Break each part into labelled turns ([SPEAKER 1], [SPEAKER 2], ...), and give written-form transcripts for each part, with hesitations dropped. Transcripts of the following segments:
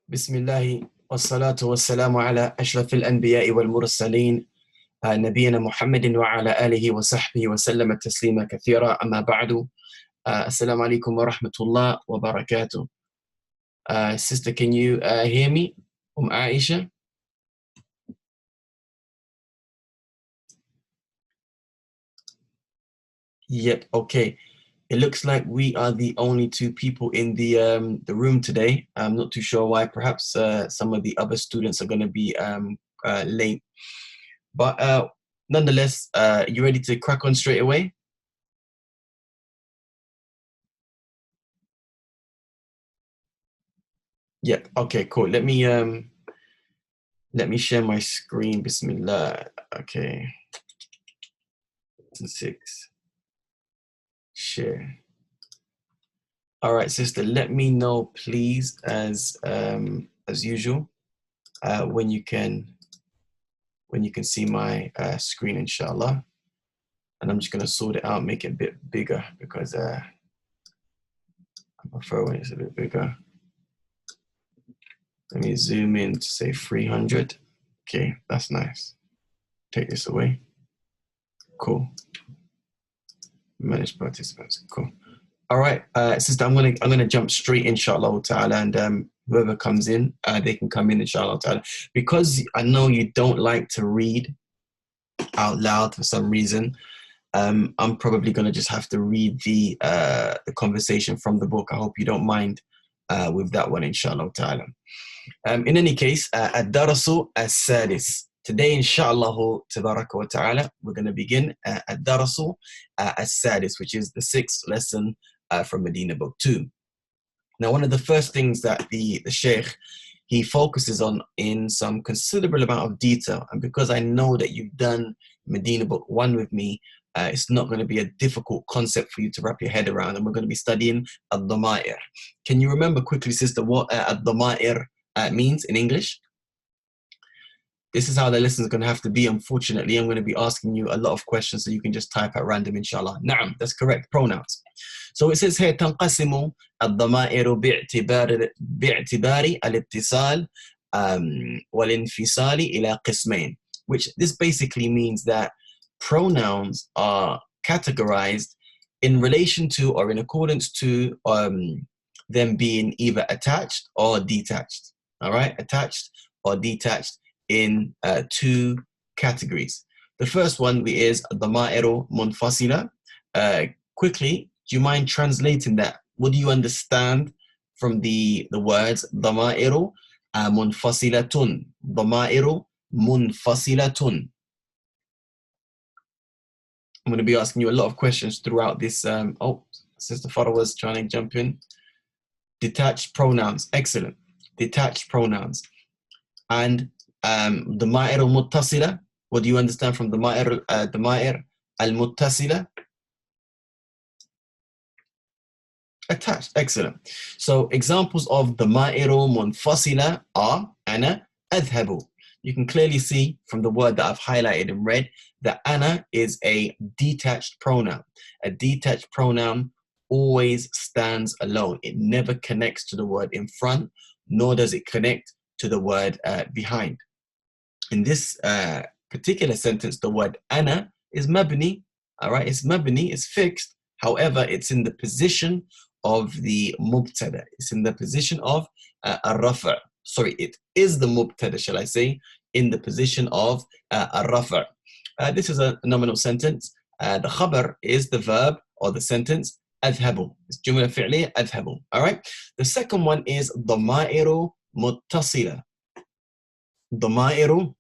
[SPEAKER 1] بسم الله والصلاة والسلام على أشرف الأنبياء والمرسلين نبينا محمد وعلى آله وصحبه وسلم تسليما كثيرا أما بعد السلام عليكم ورحمة الله وبركاته. Sister, can you hear me? Aisha? Yep, okay. It looks like we are the only two people in the room today. I'm not too sure why. Perhaps some of the other students are going to be late. But nonetheless, you ready to crack on straight away? Yep. Okay, cool. Let me share my screen. Bismillah. Okay. 6. Share. All right, sister, let me know, please, as usual, when you can see my screen, inshallah. And I'm just gonna sort it out, make it a bit bigger because I prefer when it's a bit bigger. Let me zoom in to say 300. Okay, that's nice. Take this away. Cool. Manage participants. Cool. All right, sister, I'm gonna jump straight, inshallah ta'ala, and whoever comes in, they can come in, inshallah ta'ala. Because I know you don't like to read out loud for some reason, I'm probably gonna just have to read the conversation from the book. I hope you don't mind with that one, inshallah ta'ala. In any case, ad-darasu as-sadis. Today, inshallah tabaraka wa ta'ala, we're going to begin ad-darasu as-sadis, which is the 6th lesson from Madinah book 2. Now, one of the first things that the Sheikh, he focuses on in some considerable amount of detail, and because I know that you've done Madinah book 1 with me, it's not going to be a difficult concept for you to wrap your head around, and we're going to be studying ad-dama'ir. Can you remember quickly, sister, what ad-dama'ir means in English? This is how the lesson is going to have to be, unfortunately. I'm going to be asking you a lot of questions, so you can just type at random, inshallah. Na'am, that's correct, pronouns. So it says here, تنقسم الضمائر باعتبار الاتصال والانفصال إلى قسمين, which this basically means that pronouns are categorized in relation to or in accordance to them being either attached or detached. All right, attached or detached in 2 categories. The first one is dhamairu munfasila. Quickly, do you mind translating that? What do you understand from the words dhamairu munfasilatun? Dhamairu munfasilatun. I'm going to be asking you a lot of questions throughout this. Sister Farah was trying to jump in. Detached pronouns, excellent. Detached pronouns. And dhama'ir al-muttasila, what do you understand from dhama'ir al-muttasila? Attached, excellent. So examples of dhama'ir munfasila are ana adhabu. You can clearly see from the word that I've highlighted in red that ana is a detached pronoun. A detached pronoun always stands alone. It never connects to the word in front, nor does it connect to the word behind. In this particular sentence, the word ana is mabni, all right? It's mabni, it's fixed. However, it's in the position of the mubtada. It's in the position of a-rafa. Sorry, it is the mubtada, shall I say, in the position of a-rafa. This is a nominal sentence. The khabar is the verb or the sentence adhabu. It's jumla fi'liya adhabu, all right? The second one is dhamairu muttasila. ضمائر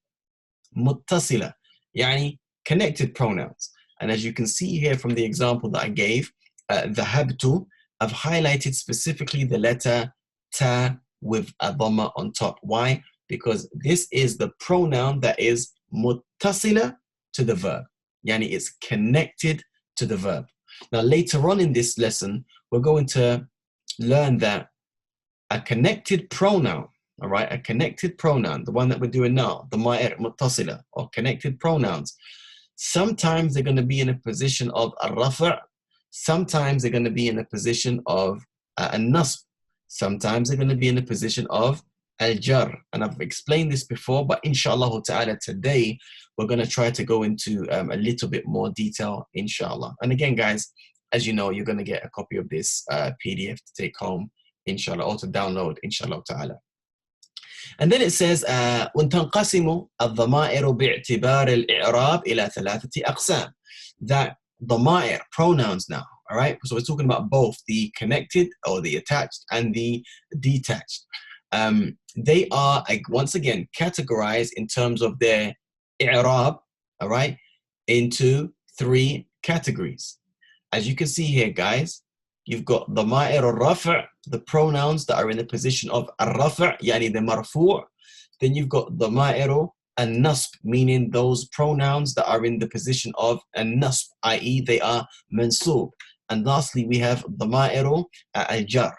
[SPEAKER 1] متصلة, يعني connected pronouns. And as you can see here from the example that I gave, ذهبت, I've highlighted specifically the letter ta with a dhamma on top. Why? Because this is the pronoun that is متصلة to the verb. Yani it's connected to the verb. Now later on in this lesson, we're going to learn that a connected pronoun, all right, a connected pronoun, the one that we're doing now, the ma'ir muttasila, or connected pronouns, sometimes they're going to be in a position of a-rafa', sometimes they're going to be in a position of a-nasb, sometimes they're going to be in a position of al-jar. And I've explained this before, but inshallah ta'ala today, we're going to try to go into a little bit more detail, inshallah. And again, guys, as you know, you're going to get a copy of this PDF to take home, inshallah, or to download, inshallah ta'ala. And then it says, وَتَنْقَسِمُ الضَّمَائِرُ بِاعْتِبَارِ الْإِعْرَابِ إِلَى ثَلَاثَةِ أَقْسَامٍ. That ضمائر, pronouns now, all right? So we're talking about both the connected or the attached and the detached. They are, once again, categorized in terms of their i'rab, all right, into 3 categories. As you can see here, guys, you've got ضمائر الرفع, the pronouns that are in the position of الرفع, يعني the marfu'. Then you've got ضمائر النصب, meaning those pronouns that are in the position of النصب, i.e. they are mansub. And lastly, we have ضمائر الجر,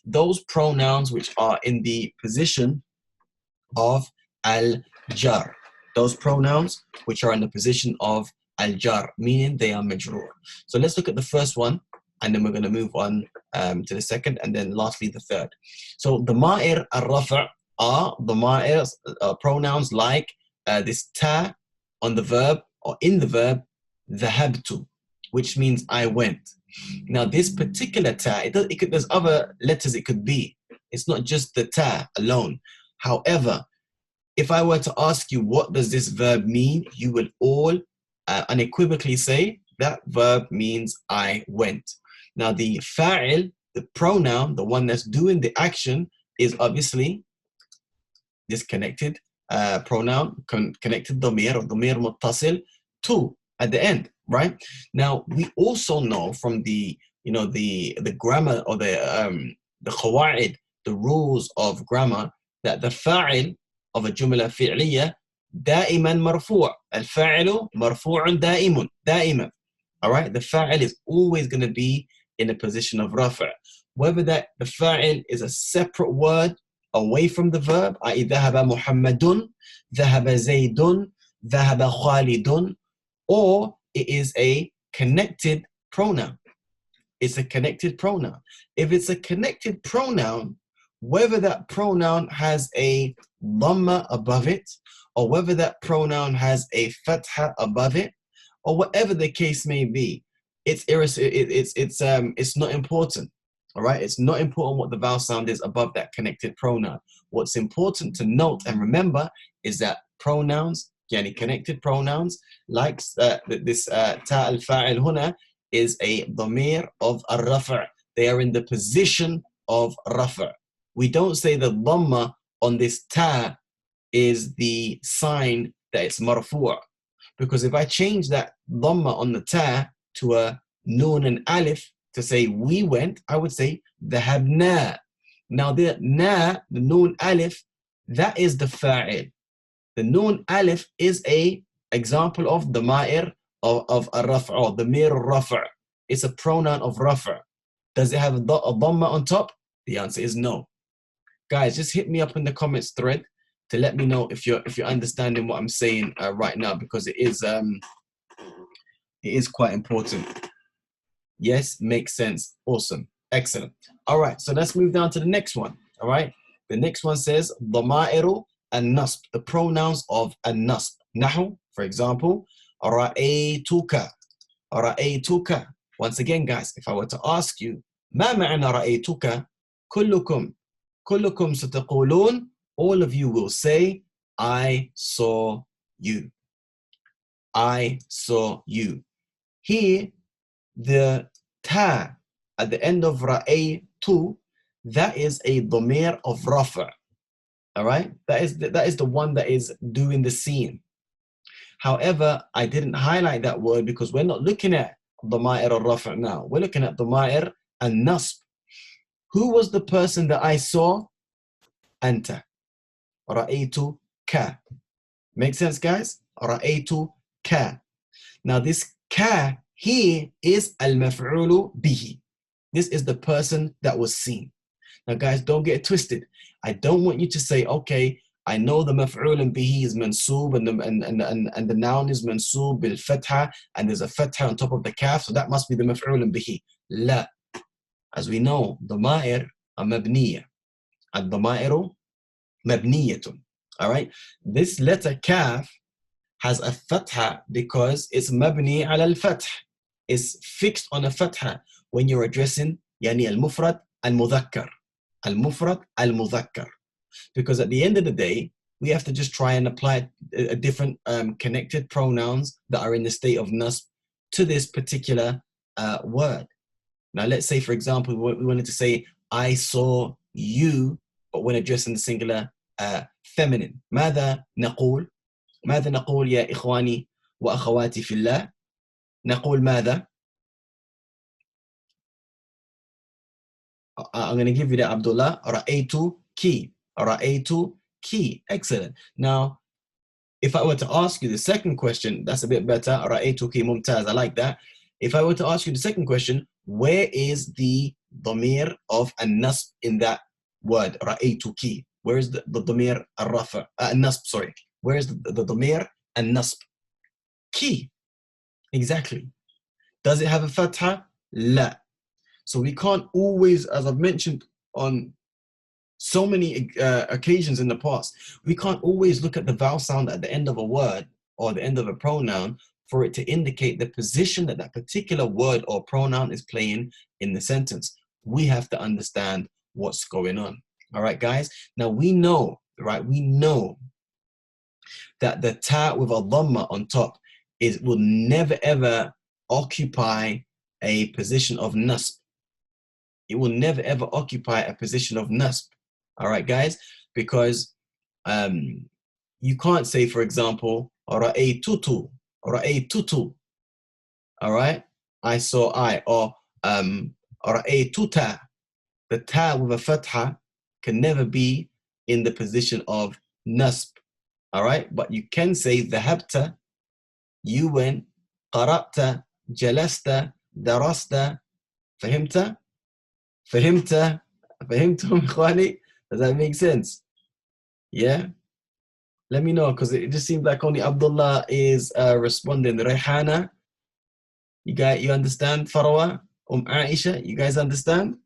[SPEAKER 1] those pronouns which are in the position of al-jar, those pronouns which are in the position of al-jar, meaning they are majroor. So let's look at the first one, and then we're going to move on to the second, and then lastly the third. So ضمائر الرفع are ضمائر pronouns like this ta on the verb or in the verb ذهبت, which means I went. Now this particular ta, there's other letters it could be. It's not just the ta alone. However, if I were to ask you what does this verb mean, you will all unequivocally say that verb means I went. Now the fa'il, the pronoun, the one that's doing the action, is obviously this connected pronoun, connected dhamir or dhamir muttasil to at the end, right? Now we also know from the the grammar or the qawaid, the rules of grammar, that the fa'il of a jumla fi'liya دائما مرفوع. الفاعل مرفوع دائما. All right, the fa'il is always going to be in a position of rafa'. Whether that the fa'il is a separate word away from the verb, i.e. ذهب محمد, ذهب زيد, ذهب خالد, or it is a connected pronoun. It's a connected pronoun. If it's a connected pronoun, whether that pronoun has a dhamma above it, or whether that pronoun has a fatha above it, or whatever the case may be, it's not important. All right, it's not important what the vowel sound is above that connected pronoun. What's important to note and remember is that pronouns, yani connected pronouns, like this ta al-fa'il huna, is a dhamir of ar-rafa'. They are in the position of rafa'. We don't say the dhamma on this ta is the sign that it's marfu', because if I change that dhamma on the ta to a noon and alif to say we went, I would say dhahabna. Now the na, the noon alif, that is the fa'il. The noon alif is a example of the ma'ir of a rafa', or the mir rafa'. It's a pronoun of rafa'. Does it have a dhamma on top? The answer is no. Guys, just hit me up in the comments thread to let me know if you're understanding what I'm saying right now, because it is quite important. Yes, makes sense. Awesome. Excellent. All right, so let's move down to the next one. All right, the next one says ضمائر النصب, the pronouns of النصب. نحو, for example, رأيتك. رأيتك. Once again, guys, if I were to ask you ما معنى رأيتك, كلكم ستقولون, all of you will say I saw you. I saw you. Here, the ta at the end of ra'aytu, that is a dhamir of rafa'. All right, that is the one that is doing the scene. However, I didn't highlight that word because we're not looking at dhama'ir al-rafa' now. We're looking at dhama'ir al-nasb. Who was the person that I saw? Anta. Ra'aytu ka. Make sense, guys? Ra'aytu ka. Now this ka here is al-maf'ulu bihi. This is the person that was seen. Now guys, don't get it twisted. I don't want you to say, okay, I know the maf'ul bihi is mansoob and the noun is mansoob bil fatha, and there's a fatha on top of the kaf, so that must be the maf'ul bihi. La. As we know, dhama'ir are mabniya. Ad-dhamairu مبنية. All right. This letter kaf has a fatha because it's مبني على الفتح. It's fixed on a fatha when you're addressing يعني المفرد المذكر. المفرد المذكر. Because at the end of the day, we have to just try and apply a different connected pronouns that are in the state of nasb to this particular word. Now, let's say, for example, we wanted to say, I saw you, but when addressing the singular feminine. ماذا نقول؟ ماذا نقول يا إخواني وأخواتي في الله؟ نقول ماذا؟ I'm going to give you that, Abdullah. رأيتك. رأيتك. Excellent. Now, if I were to ask you the second question, that's a bit better. رأيتك ممتاز. I like that. If I were to ask you the second question, where is the ضمير of النصب in that word? رأيتك. Where is the ضمير الرفع? النصب, sorry. Where is the ضمير النصب? Ki. Exactly. Does it have a fatha? لا. So we can't always, as I've mentioned on so many occasions in the past, we can't always look at the vowel sound at the end of a word or the end of a pronoun for it to indicate the position that that particular word or pronoun is playing in the sentence. We have to understand what's going on. All right, guys? Now we know, right? We know that the ta with a dhamma on top will never ever occupy a position of nasb. It will never ever occupy a position of nasb. All right, guys? Because you can't say, for example, ra'aytutu, ra'aytutu. All right? I saw I, or ra'aytuta. The ta with a fatha can never be in the position of nasb. All right? But you can say dhahabta, you went, qara'ta, jalasta, darasta, fahimta? Fahimta? Fahimtum, ikhwani? Does that make sense? Yeah? Let me know, because it just seems like only Abdullah is responding. Rehana, you understand? Farwa, Aisha, you guys understand?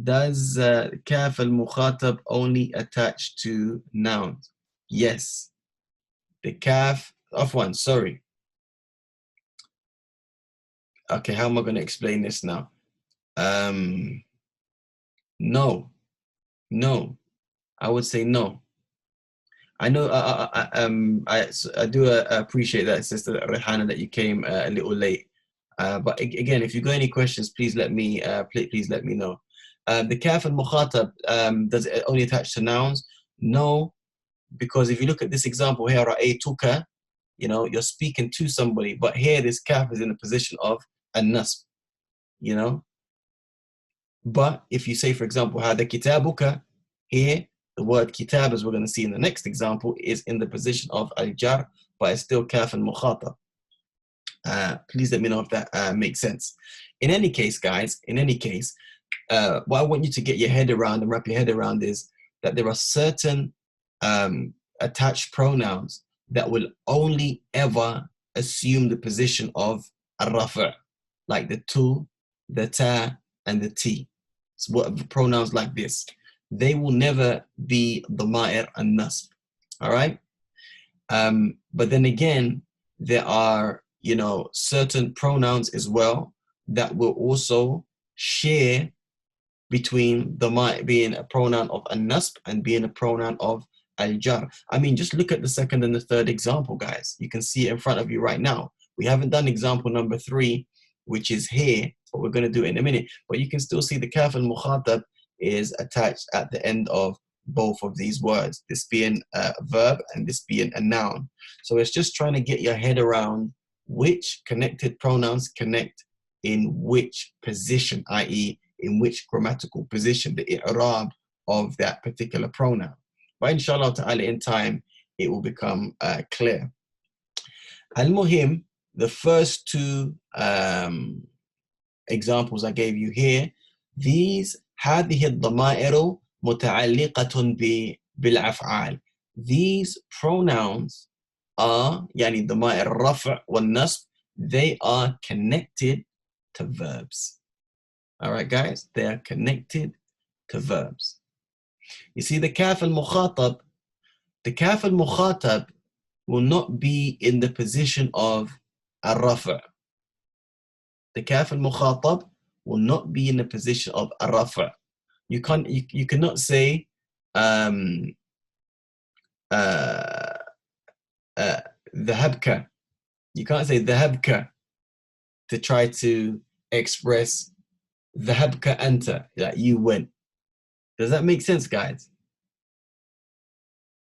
[SPEAKER 1] Does kaf al-mukhatab only attach to nouns? Yes. The kaf, afwan, sorry. Okay, how am I going to explain this now? No. No. I would say no. I know. I do appreciate that, Sister Rehana, that you came a little late. But again, if you got any questions, please let me know. The kaf and mukhatab, does it only attach to nouns? No, because if you look at this example here, ra'aytuka, you're speaking to somebody, but here this kaf is in the position of a nasb, But if you say, for example, hada kitabuka, here the word kitab, as we're going to see in the next example, is in the position of al-jar, but it's still kaf and mukhatab. Please let me know if that makes sense. In any case, guys, what I want you to get your head around and wrap your head around is that there are certain attached pronouns that will only ever assume the position of al-rafa', like the tu, the ta, and the ti. So what pronouns like this, they will never be dhama'ir and nasb. All right. But then again, there are certain pronouns as well that will also share between dhama'ir being a pronoun of an-nasb and being a pronoun of al-jar. I mean, just look at the second and the third example, guys. You can see it in front of you right now. We haven't done example number 3, which is here, but we're going to do it in a minute. But you can still see the kaf al-mukhatab is attached at the end of both of these words, this being a verb and this being a noun. So it's just trying to get your head around which connected pronouns connect in which position, i.e. in which grammatical position, the i'rab of that particular pronoun. But inshallah ta'ala, in time, it will become clear. Al-Muhim, the first 2 examples I gave you here, هذه الضمائر متعلقة بالأفعال. These pronouns are يعني ضمائر الرفع والنصب, they are connected to verbs. All right, guys, they are connected to verbs. You see the kaf al-mukhatab, the kaf al-mukhatab will not be in the position of al-rafa'. The kaf al-mukhatab will not be in the position of al-rafa'. You cannot say dhahabka. You can't say dhahabka to try to express dhahabka anta, that you went. Does that make sense, guys?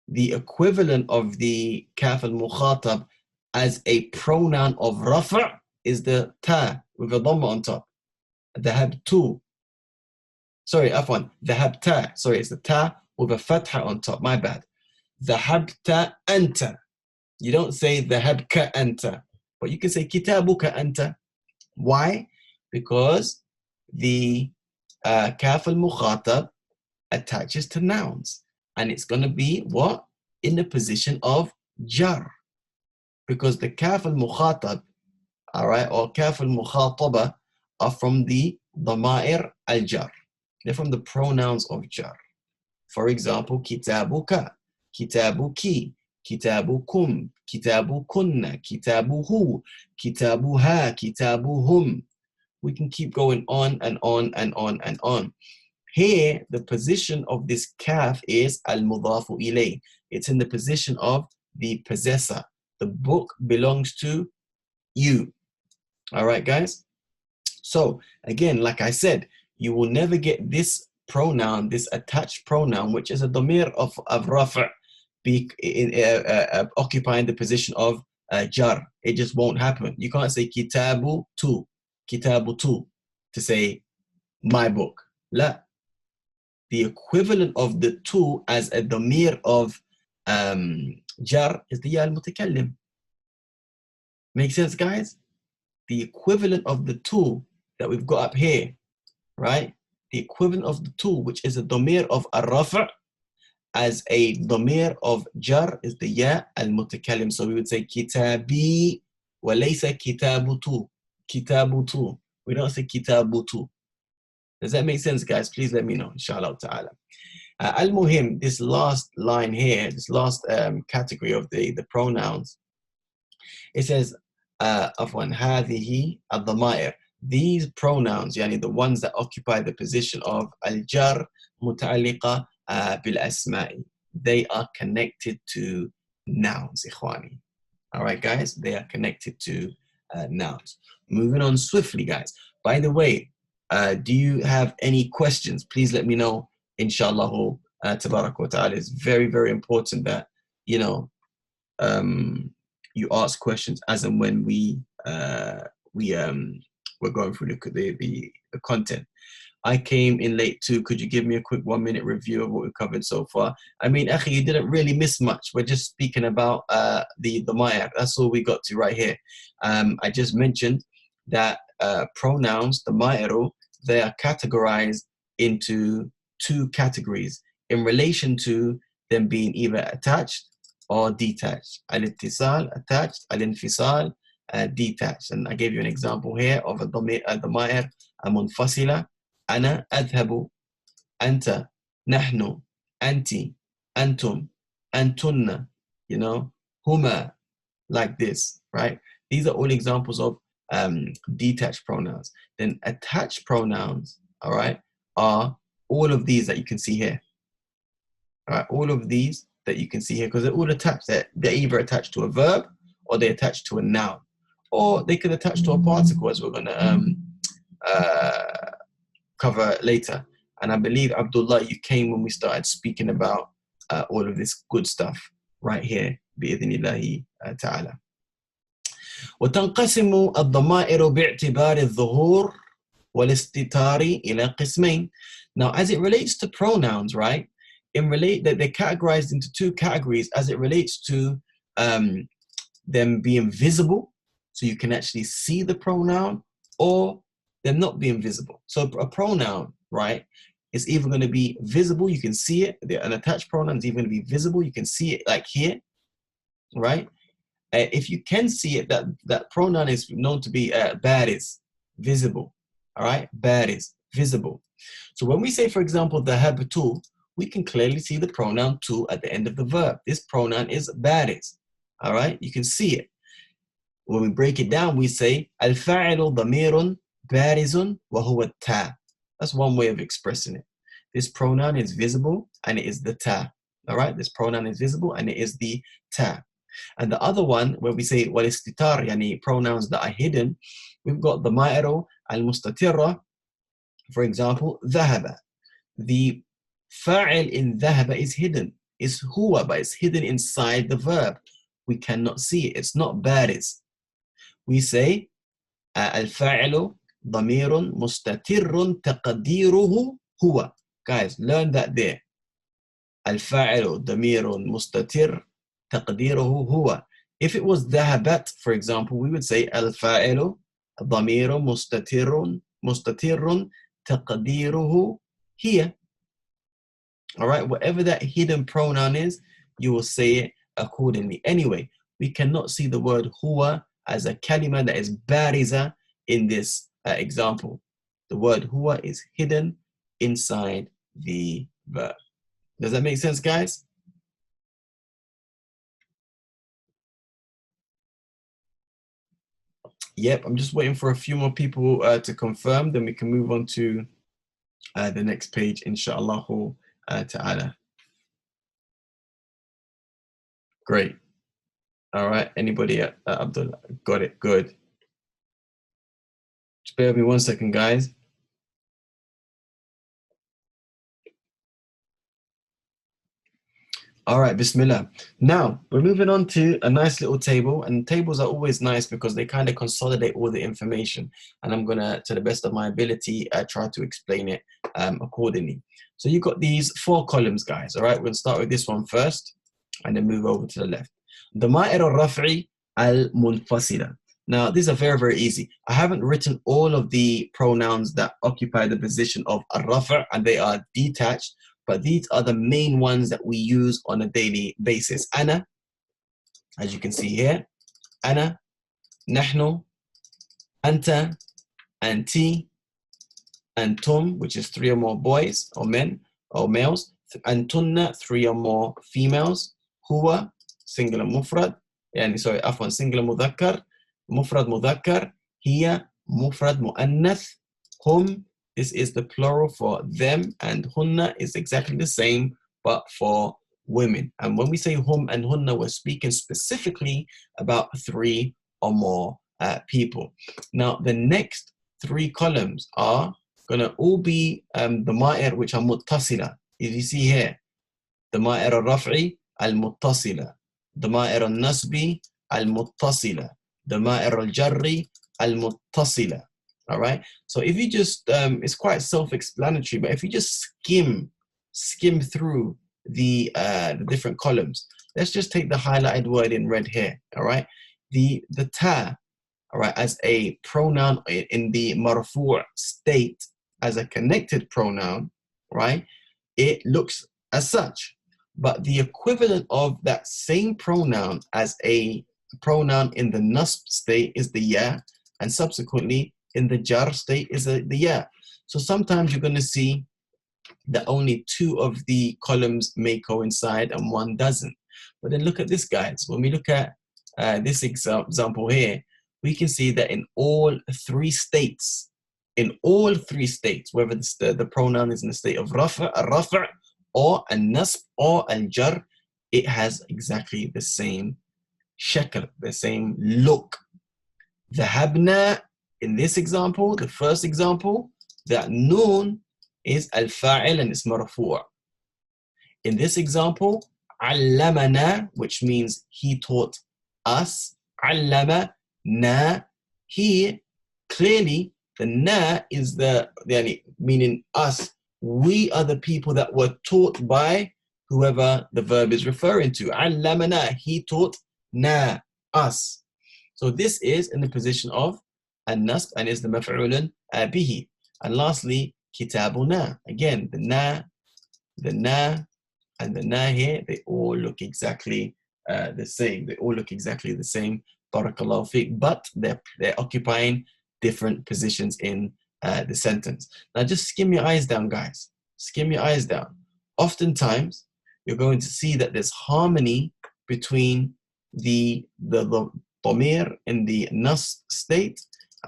[SPEAKER 1] The equivalent of the kaf al-mukhatab as a pronoun of rafa' is the ta with a dhamma on top. Dhahabtu. Sorry, afwan. Dhahabta. Sorry, it's the ta with a fatha on top. My bad. Dhahabta anta. You don't say dhahabka anta, but you can say kitabuka anta. Why? Because the kaf al-mukhatab attaches to nouns, and it's going to be what? In the position of jar, because the kaf al-mukhatab, all right, or kaf al-mukhataba are from the dama'ir al-jar. They're from the pronouns of jar. For example, kitabuka, kitabuki, kitabukum, kitabukunna, kitabuhu, kitabuha, kitabuhum. We can keep going on and on and on and on. Here, the position of this kaf is al-mudhafu ilay. It's in the position of the possessor. The book belongs to you. All right, guys? So, again, like I said, you will never get this pronoun, this attached pronoun, which is a damir of rafa', occupying the position of jar. It just won't happen. You can't say kitabu tu to say my book. La. The equivalent of the tu as a damir of jar is the ya al-mutakallim. Make sense, guys? The equivalent of the tu that we've got up here, right? The equivalent of the tu, which is a damir of ar-rafa' as a damir of jar, is the ya al-mutakallim. So we would say kitabi wa laysa kitabutu. Kitabutu. We don't say kitabutu. Does that make sense, guys? Please let me know, inshallah ta'ala. Al-muhim, this last line here, this last category of the pronouns, it says, afwan, hadhihi ad-dhama'ir. These pronouns, yani the ones that occupy the position of al-jar muta'alliqa bil-asma'i, they are connected to nouns, ikhwani. All right, guys? They are connected to nouns. Moving on swiftly, guys. By the way, do you have any questions? Please let me know, inshallah, tabarak wa ta'ala. It's very, very important that, you know, you ask questions as and when we're going through the content. I came in late too. Could you give me a quick 1 minute review of what we've covered so far? I mean, akhi, you didn't really miss much. We're just speaking about the ma'ar. That's all we got to right here. I just mentioned that pronouns, the ma'aru, they are categorized into two categories in relation to them being either attached or detached. Al-ittisal, attached, al-infisal, detached. And I gave you an example here of the ma'ar munfasila. Ana adhabu, anta, nahnu, anti, antum, antunna, you know, huma, like this, right? These are all examples of detached pronouns. Then attached pronouns, all right, are all of these that you can see here. All right, all of these that you can see here, because they're all attached. They're either attached to a verb or they're attached to a noun, or they could attach to a particle, as we're going to cover later. And I believe, Abdullah, you came when we started speaking about all of this good stuff right here, بإذن الله تعالى. وتنقسم الضمائر باعتبار الظهور والاستتار إلى قسمين. Now, as it relates to pronouns, right, that they're categorized into two categories as it relates to them being visible, so you can actually see the pronoun, or them not being visible. So a pronoun, right, is either going to be visible, you can see it. An attached pronoun is even going to be visible, you can see it, like here, right? If you can see it, that pronoun is known to be baris, visible. All right, baris, visible. So when we say, for example, dhahabtu, we can clearly see the pronoun tu at the end of the verb. This pronoun is baris. All right, you can see it. When we break it down, we say al-fa'ilu damirun barizun wa huwa ta. That's one way of expressing it. This pronoun is visible and it is the ta. All right, this pronoun is visible and it is the ta. And the other one, where we say wal-istitar, yani pronouns that are hidden, we've got the ma'iru al-mustatirra. For example, dhahaba. The fa'il in dhahaba is hidden. It's huwa, but it's hidden inside the verb. We cannot see it. It's not bariz. We say al-fa'ilu damirun mustatirrun taqdiruhu huwa. Guys, learn that there. Al-fa'ilu damirun mustatir taqdiruhu huwa. If it was dhahabat, for example, we would say al-fa'ilu damirun mustatirrun taqdiruhu hiya. All right, whatever that hidden pronoun is, you will say it accordingly. Anyway, we cannot see the word huwa as a kalima that is bariza in this example. The word huwa is hidden inside the verb. Does that make sense, guys? Yep, I'm just waiting for a few more people to confirm, then we can move on to the next page, inshallah ta'ala. Great. All right, anybody? Abdullah, got it, good. Just bear with me 1 second, guys. All right, Bismillah. Now, we're moving on to a nice little table, and tables are always nice because they kind of consolidate all the information, and I'm gonna, to the best of my ability, try to explain it accordingly. So you've got these 4 columns, guys, all right? We're gonna start with this one first, and then move over to the left. Dama'ir al-raf'i al-munfasila. Now, these are very, very easy. I haven't written all of the pronouns that occupy the position of al-raf', and they are detached, but these are the main ones that we use on a daily basis. Ana, as you can see here, ana, nahnu, anta, anti, antum, which is 3 or more boys or men or males, antunna, 3 or more females, huwa, singular mufrad, sorry, afwan, singular mudhakkar, mufrad mudhakkar, hiya, mufrad muannath, hum, this is the plural for them, and hunna is exactly the same, but for women. And when we say hum and hunna, we're speaking specifically about 3 or more people. Now, the next 3 columns are going to all be the ma'ir, which are muttasila. As you see here, the ma'ir al-raf'i al-muttasila, the ma'ir al-nasbi al-muttasila, the ma'ir al-jarri al-muttasila. All right. So if you just, it's quite self-explanatory, but if you just skim through the different columns, let's just take the highlighted word in red here. All right. The ta, all right, as a pronoun in the marfu' state, as a connected pronoun, right? It looks as such, but the equivalent of that same pronoun as a pronoun in the nasb state is the ya, and subsequently in the jar state is the ya. So sometimes you're going to see that only 2 of the columns may coincide and 1 doesn't. But then look at this, guys. When we look at this example here, we can see that in all 3 states, whether the pronoun is in the state of rafa' or al-nasb or al-jar, it has exactly the same shakl, the same look. Dhahabna, in this example, the first example, that noon is al-fa'il and it's marfu'. In this example, allamana, which means he taught us, allama na, here, clearly the na is the meaning us. We are the people that were taught by whoever the verb is referring to. Allamana, he taught na, us. So this is in the position of an-nasb and is the maf'ulun bihi. And lastly, kitabuna. Again, the na, and the na here, they all look exactly the same. They all look exactly the same. Barakallahu fiqh, but they're occupying different positions in the sentence. Now just skim your eyes down, guys. Skim your eyes down. oftentimes you're going to see that there's harmony between the dhamir in the nas state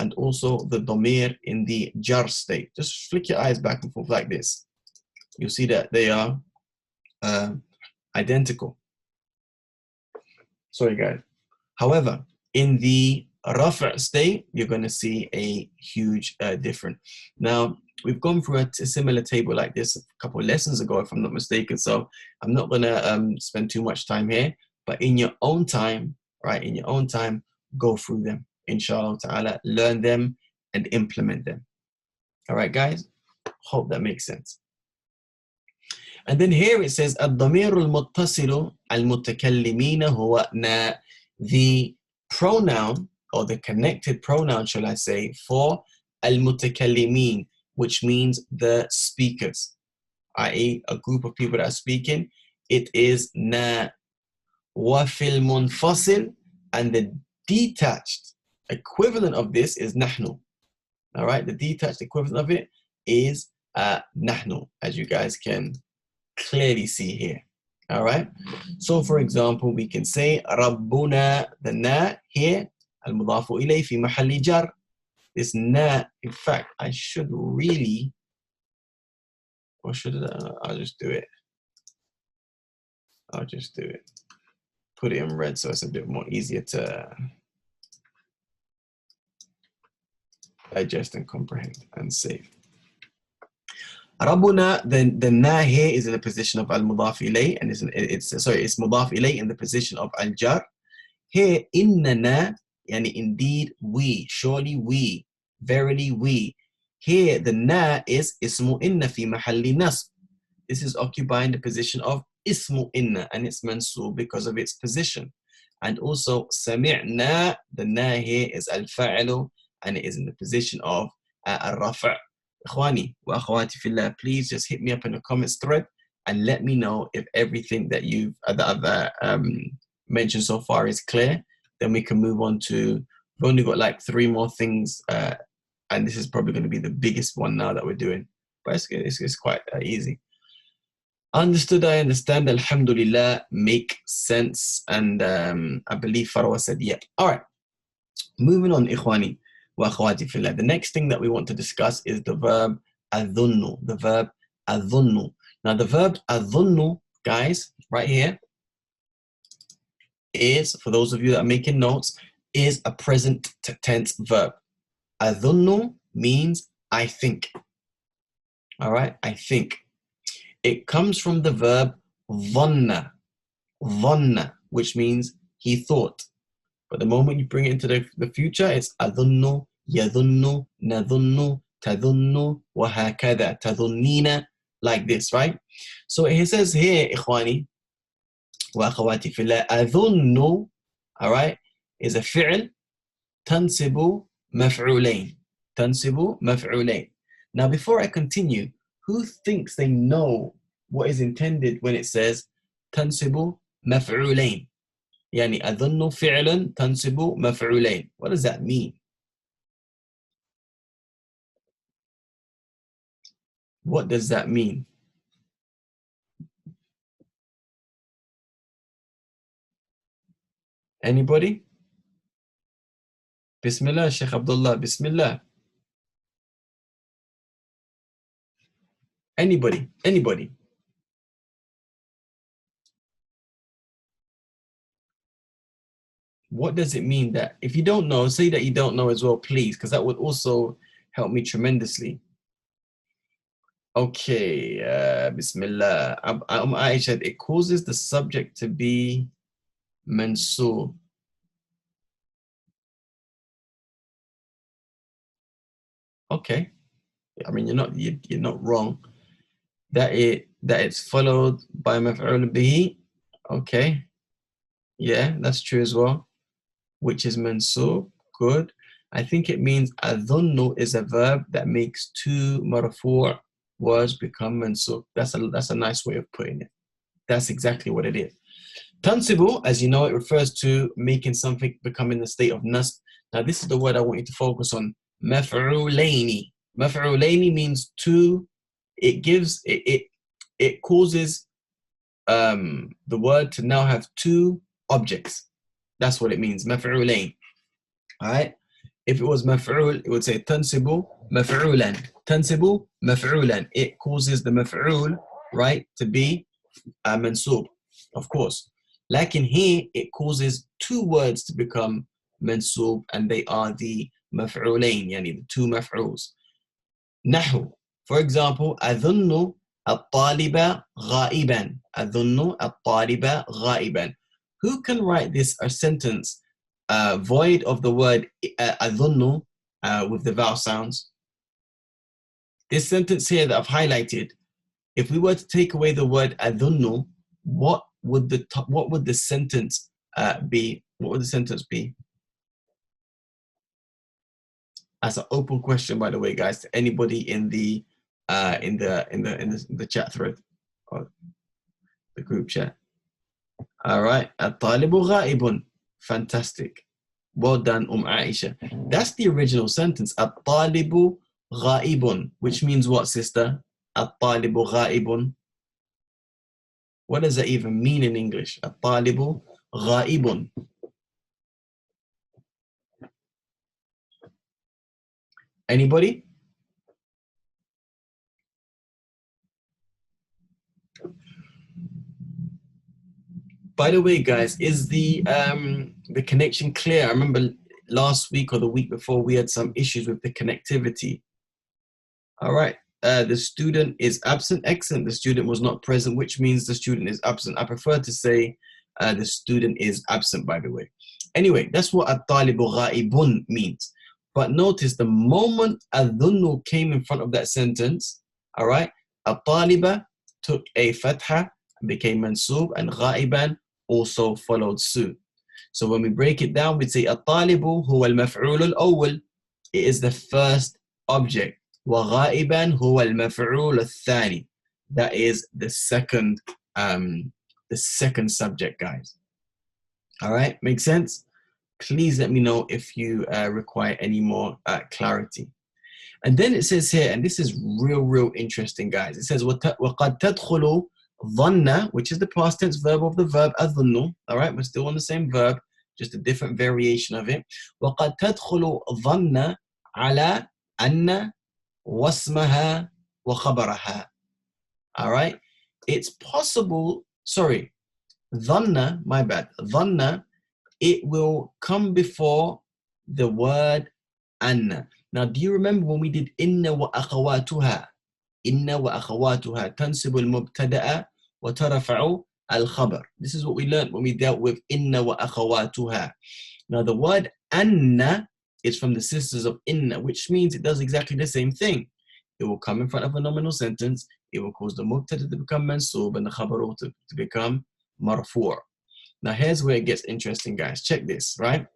[SPEAKER 1] and also the dhamir in the jar state. Just flick your eyes back and forth like this. You'll see that they are identical. Sorry, guys. However, in the rafa' state, you're going to see a huge difference. Now, we've gone through a similar table like this a couple of lessons ago, if I'm not mistaken, so I'm not going to spend too much time here, but in your own time, right, in your own time, go through them, inshallah ta'ala, learn them and implement them. All right, guys? Hope that makes sense. And then here it says, الضمير المتصل المتكلمين هو نا. The pronoun, or the connected pronoun, shall I say, for المتكلمين, which means the speakers, i.e. a group of people that are speaking, it is na. وفي المنفصل, and the detached equivalent of this is نحن. All right, the detached equivalent of it is نحن, as you guys can clearly see here. All right, so for example, we can say ربنا, the na here, المضاف إليه في محل جر. This na, in fact, I should really, or should I? I'll just do it. I'll just do it. Put it in red so it's a bit more easier to digest and comprehend and save. Rabbuna, the na here is in the position of al-mudaf ilay, and it's mudaf ilay in the position of al-jar. Here, innana, yani indeed we, surely we, verily we. Here, the na is ismu inna fi mahalli nasb. This is occupying the position of ismu inna, and it's mansub because of its position. And also, sami'na, the na here is al-fa'lu, and it is in the position of al-rafa'. Ikhwani wa akhwati fillah, please just hit me up in the comments thread and let me know if everything that I've mentioned so far is clear. Then we can move on to, we've only got like 3 more things, and this is probably going to be the biggest one now that we're doing, but it's quite easy. Understood, I understand, alhamdulillah, make sense, and I believe Farwa said yeah. All right, moving on, ikhwani wa akhwati fillah. The next thing that we want to discuss is the verb adhunnu, the verb adhunnu. Now the verb adhunnu, guys, right here, is, for those of you that are making notes, is a present tense verb. Adhunnu means I think. All right, I think. It comes from the verb dhanna, which means he thought. But the moment you bring it into the future, it's adhunnu, yadhunnu, nadhunnu, tadhunnu, wa hakadha, tadhunnina, like this, right? So it says here, ikhwani wa akhawati fillah, adhunnu, all right, is a fi'l, tansibu maf'ulayn. Tansibu maf'ulayn. Now, before I continue, who thinks they know what is intended when it says tansibu maf'ulayn? Yani adhunnu fi'lan tansibu maf'ulayn. What does that mean? What does that mean? Anybody? Bismillah, Sheikh Abdullah, Bismillah. Anybody? Anybody? What does it mean that, if you don't know, say that you don't know as well, please, because that would also help me tremendously. Okay, Bismillah. Aisha, it causes the subject to be mansub. Okay, I mean you're not wrong. That it's followed by maf'ul bihi. Okay, yeah, that's true as well. Which is mansub. Good. I think it means adhunnu is a verb that makes 2 marfu' words become mansub. That's a nice way of putting it. That's exactly what it is. Tansibu, as you know, it refers to making something become in the state of nasb. Now this is the word I want you to focus on. Maf'ulaini. Maf'ulaini means 2. It it causes the word to now have two objects. That's what it means, مفعولين. All right? If it was مفعول, it would say تنصب مفعولا. تنصب مفعولا. It causes the مفعول, right, to be منصوب, of course. Lakin here, it causes two words to become منصوب, and they are the مفعولين, يعني the two مفعوls. نحو, for example, أظن الطالب غائبا. أظن الطالب غائبا. Who can write this a sentence void of the word أظن with the vowel sounds? This sentence here that I've highlighted, if we were to take away the word أظن, what would the sentence be? What would the sentence be? That's an open question, by the way, guys, to anybody in the chat thread or the group chat. All right, الطالب غائب. Fantastic. Well done, Aisha. That's the original sentence. الطالب غائب, which means what, sister? الطالب غائب. What does that even mean in English? الطالب غائب. Anybody? By the way, guys, is the connection clear? I remember last week or the week before we had some issues with the connectivity. All right. The student is absent. Excellent. The student was not present, which means the student is absent. I prefer to say the student is absent, by the way. Anyway, that's what at-talibu ghaibun means. But notice the moment adhunnu came in front of that sentence, all right, at-taliba took a fatha, became mansub, and ghaiban also followed suit. So when we break it down, we'd say at-talibu huwa al-maf'ul al-awwal. It is the first object. وغائبا هو المفعول الثاني. That is the second subject, guys. All right, makes sense? Please let me know if you require any more clarity. And then it says here, and this is real interesting, guys. It says وقد تدخل ظن, which is the past tense verb of the verb أظن. All right, we're still on the same verb, just a different variation of it. وقد تدخل ظن على أن واسمها وخبرها. All right, it's possible, sorry, dhanna, my bad, dhanna, it will come before the word anna. Now, do you remember when we did inna wa akhawatuha? Inna wa akhawatuha tansibu al-mubtada'a wa tarafa'u al-khabar. This is what we learned when we dealt with inna wa akhawatuha. Now, the word anna is from the sisters of inna, which means it does exactly the same thing. It will come in front of a nominal sentence. It will cause the mubtada to become mansub and the khabar to become marfu'. Now, here's where it gets interesting, guys. Check this, right?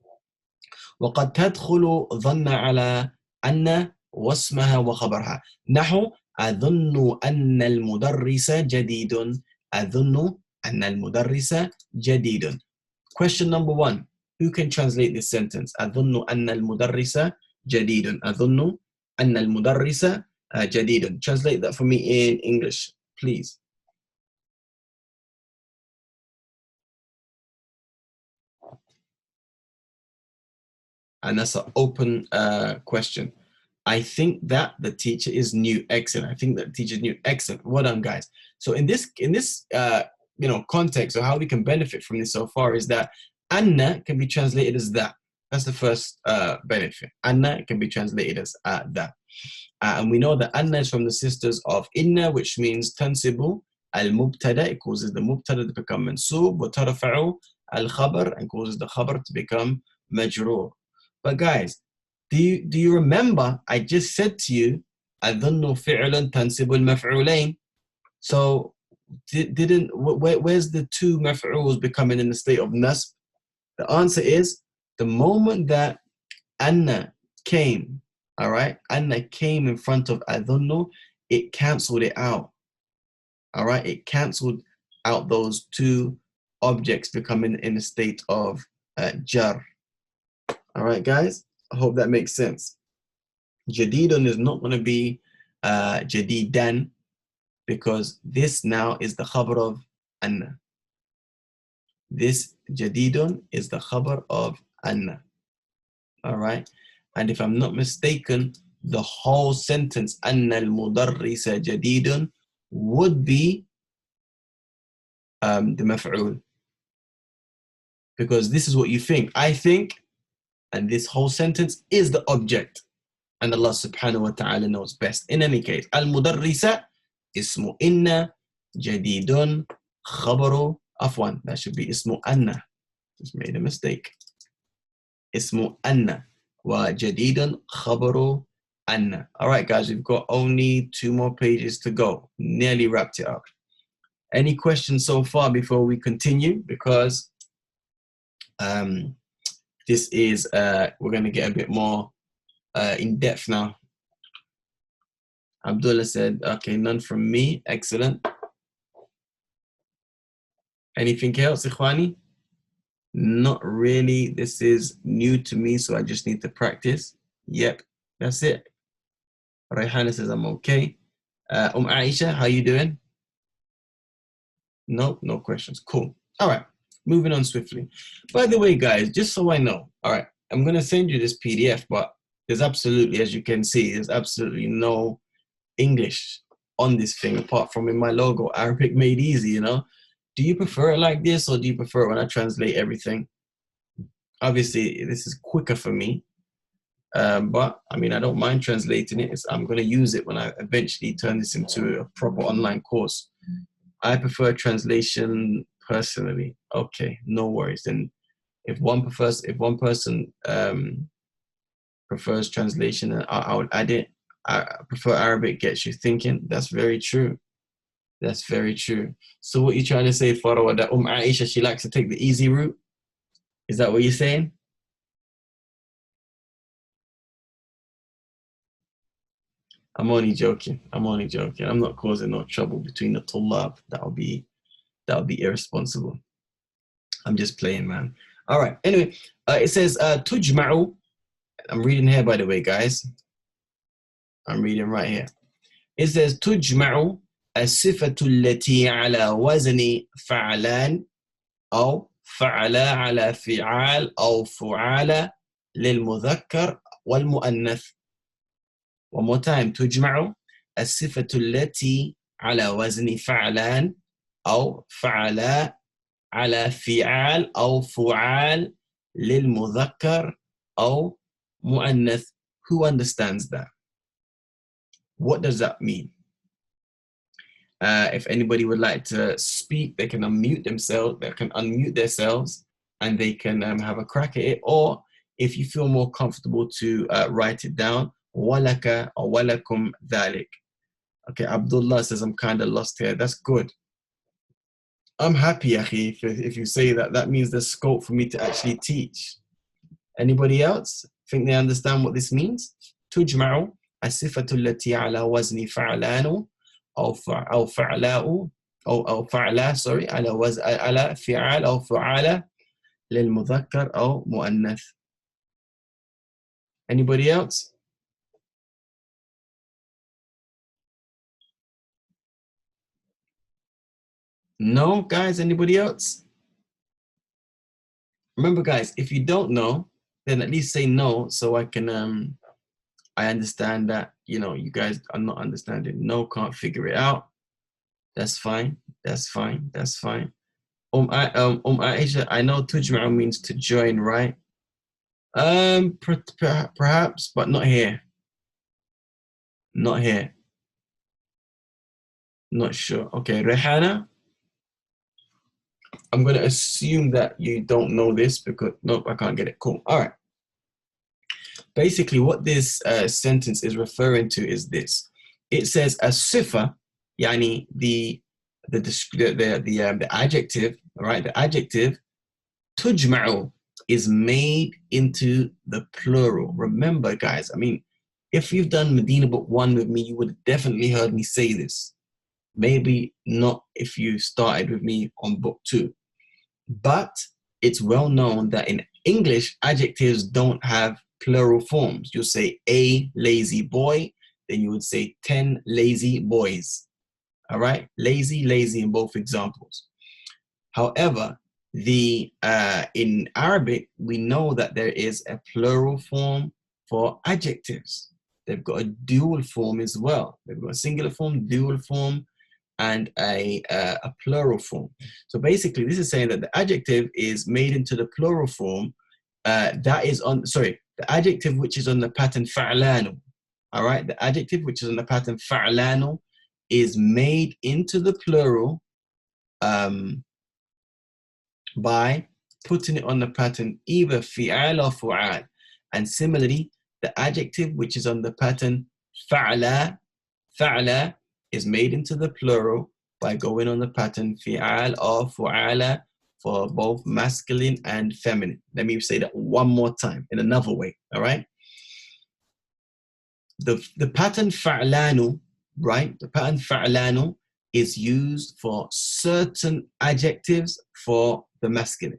[SPEAKER 1] وقد تدخل ظن على أن واسمها وخبرها. نحو أظن أن المدرس جديد. أظن أن المدرس جديد. Question number one. Who can translate this sentence? أظن أن المدرس جديد. أظن أن المدرس جديد. Translate that for me in English, please. And that's an open question. I think that the teacher is new. Excellent. I think that the teacher is new. Excellent. Well done, guys. So in this context, or how we can benefit from this so far, is that Anna can be translated as that. That's the first benefit. Anna can be translated as that. And we know that Anna is from the sisters of Inna, which means tansibu al-mubtada. It causes the mubtada to become mansub. Wa tarfa'u al-khabar, and causes the khabar to become majroor. But guys, do you remember I just said to you, أظن فعل تنصب المفعولين. So where's the two maf'uls becoming in the state of nasb? The answer is the moment that Anna came, all right? Anna came in front of أظن, it cancelled it out. All right? It cancelled out those two objects becoming in a state of jar. All right, guys? I hope that makes sense. Jadidun is not going to be Jadidan. because this now is the khabar of anna. This jadidun is the khabar of anna. All right. And if I'm not mistaken, the whole sentence anna al-mudarrisa jadidun would be the maf'ul. Because this is what you think. I think, and this whole sentence is the object. And Allah subhanahu wa ta'ala knows best. In any case, al-mudarrisa ismu inna jadidun khabaru afwan. That should be ismu anna. Just made a mistake. Ismu anna wa jadidun khabaru anna. All right, guys, we've got only 2 more pages to go. Nearly wrapped it up. Any questions so far before we continue? Because this is, we're going to get a bit more in depth now. Abdullah said, okay, none from me. Excellent. Anything else, Ikhwani? Not really. This is new to me, so I just need to practice. Yep, that's it. Rayhana says I'm okay. Aisha, how you doing? No, no questions. Cool. All right, moving on swiftly. By the way, guys, just so I know, all right, I'm going to send you this PDF, but there's absolutely, as you can see, there's absolutely no English on this thing apart from in my logo, Arabic made easy, you know? Do you prefer it like this, or do you prefer it when I translate everything? Obviously, this is quicker for me, but I mean, I don't mind translating it. I'm going to use it when I eventually turn this into a proper online course. I prefer translation personally. Okay, no worries. Then if one person prefers translation, I would add it. I prefer Arabic, gets you thinking. That's very true. That's very true. So what you're trying to say, Farwa, that Aisha, she likes to take the easy route? Is that what you're saying? I'm only joking. I'm only joking. I'm not causing no trouble between the tullab. That would be irresponsible. I'm just playing, man. All right. Anyway, it says tujma'u. I'm reading here, by the way, guys. I'm reading right here. It says تجمع الصفة التي على وزن فعلان أو فعل على فعال أو فعال للمذكر والمؤنث. One more time. تجمع الصفة التي على وزن فعلان أو فعل على فعال أو فعال للمذكر أو مؤنث. Who understands that? What does that mean? If anybody would like to speak, they can unmute themselves. They can unmute themselves, and they can have a crack at it. Or if you feel more comfortable to write it down, walaka or walakum dhalik. Okay, Abdullah says I'm kind of lost here. That's good. I'm happy, Akhi, if you say that. That means there's scope for me to actually teach. Anybody else think they understand what this means? تجمع الصفة التي على وزن فعلان أو فعلاء أو فعلا sorry على فعال أو فعالة للمذكر أو مؤنث. Anybody else? No, guys. Anybody else? Remember, guys, if you don't know, then at least say no, so I can I understand that, you know, you guys are not understanding. No, can't figure it out. That's fine. That's fine. That's fine. Aisha, I know tujma means to join, right? Perhaps, but not here. Not here. Not sure. Okay, Rehana. I'm going to assume that you don't know this because, nope, I can't get it. Cool. All right. Basically, what this sentence is referring to is this. It says a sifa, yani the adjective, right? The adjective, tujma'u, is made into the plural. Remember, guys, I mean, if you've done Medina Book 1 with me, you would have definitely heard me say this. Maybe not if you started with me on Book 2. But it's well known that in English, adjectives don't have plural forms. You'll say a lazy boy, then you would say 10 lazy boys. All right, lazy, lazy in both examples. However, in Arabic, we know that there is a plural form for adjectives. They've got a dual form as well. They've got a singular form, dual form, and a plural form. So basically, this is saying that the adjective is made into the plural form. The adjective which is on the pattern fa'lanu. All right, the adjective which is on the pattern fa'lanu is made into the plural by putting it on the pattern either fi'al or fu'al. And similarly, the adjective which is on the pattern fa'la is made into the plural by going on the pattern fi'al or fu'ala for both masculine and feminine. Let me say that one more time in another way, all right? The pattern fa'lanu, right? The pattern fa'lanu is used for certain adjectives for the masculine.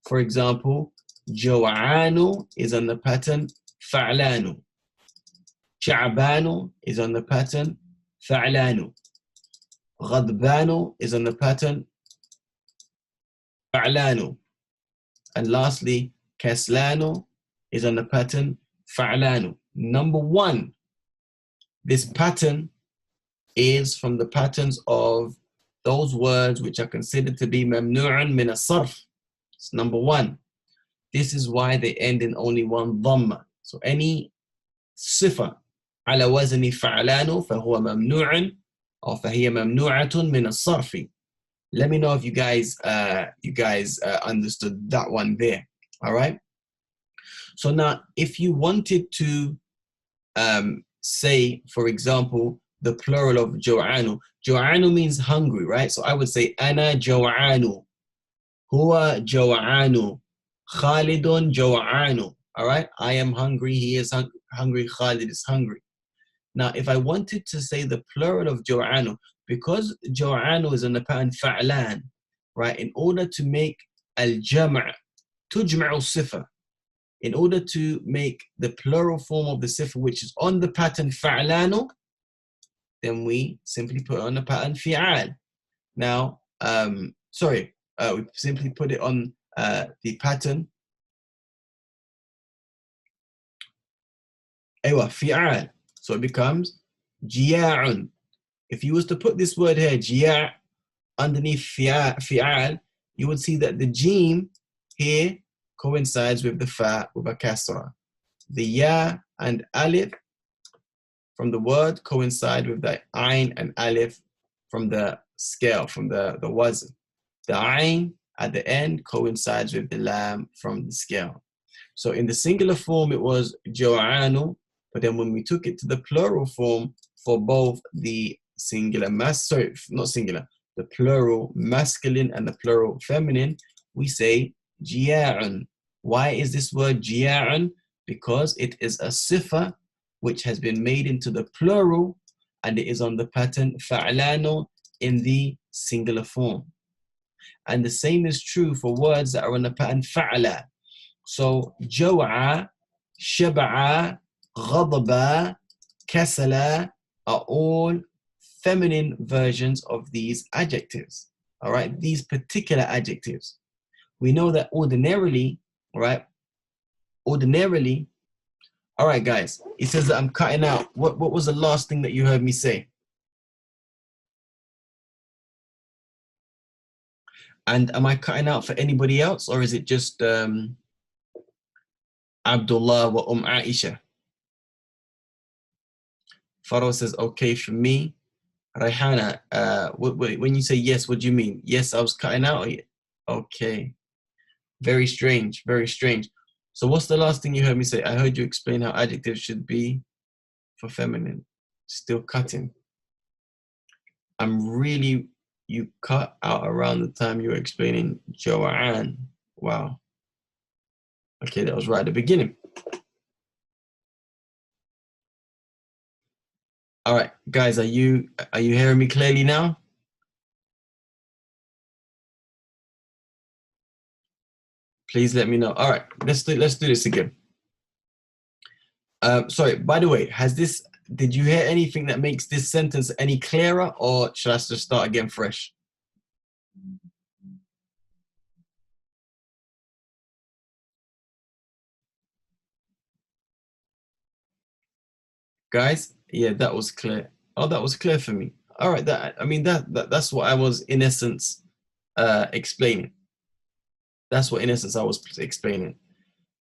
[SPEAKER 1] For example, jaw'anu is on the pattern fa'lanu. Sha'banu is on the pattern fa'lanu. Ghadbanu is on the pattern fa'lanu. And lastly, kaslanu is on the pattern fa'lanu. Number one, this pattern is from the patterns of those words which are considered to be mamnu'un min as-sarf. It's number one. This is why they end in only one dhamma. So any sifa ala wazni fa'lanu fahuwa mamnu'un or fahiya mamnu'atun min as-sarfi. Let me know if you guys understood that one there. All right. So now, if you wanted to say, for example, the plural of jaw'anu. Jaw'anu means hungry, right? So I would say ana jaw'anu, huwa jaw'anu, Khalidun jaw'anu. All right, I am hungry. He is hungry. Khalid is hungry. Now, if I wanted to say the plural of jaw'anu, because jaw'anu is on the pattern fa'lan, right? In order to make al-jam' tujma'u sifa, in order to make the plural form of the sifa, which is on the pattern fa'lanu, then we simply put it on the pattern fi'al. Now, we simply put it on the pattern fi'al. So it becomes jiya'un. If you was to put this word here, jiya', underneath fi'al, you would see that the jim here coincides with the fa with a kasra. The ya and alif from the word coincide with the ayn and alif from the scale, from the wazn. The ayn at the end coincides with the lam from the scale. So in the singular form, it was jaw'anu, but then when we took it to the plural form for both the the plural masculine and the plural feminine, we say jiya'un. Why is this word jiya'un? Because it is a sifa which has been made into the plural and it is on the pattern fa'lanu in the singular form. And the same is true for words that are on the pattern fa'ala. So jaw'a, shab'a, ghadaba, kasala are all feminine versions of these adjectives. All right, these particular adjectives. We know that ordinarily, all right, guys, it says that I'm cutting out. What was the last thing that you heard me say? And am I cutting out for anybody else, or is it just Abdullah wa Aisha? Faro says, okay for me. Raihana, when you say yes, what do you mean? Yes, I was cutting out? Okay. Very strange, very strange. So what's the last thing you heard me say? I heard you explain how adjectives should be for feminine. Still cutting. You cut out around the time you were explaining Joanne. Wow. Okay, that was right at the beginning. All right, guys, are you hearing me clearly now? Please let me know. All right, let's do this again. Sorry, by the way, has this did you hear anything that makes this sentence any clearer, or should I just start again fresh? Guys, yeah, that was clear. Oh, that was clear for me. All right, that's what I was in essence explaining. That's what in essence I was explaining.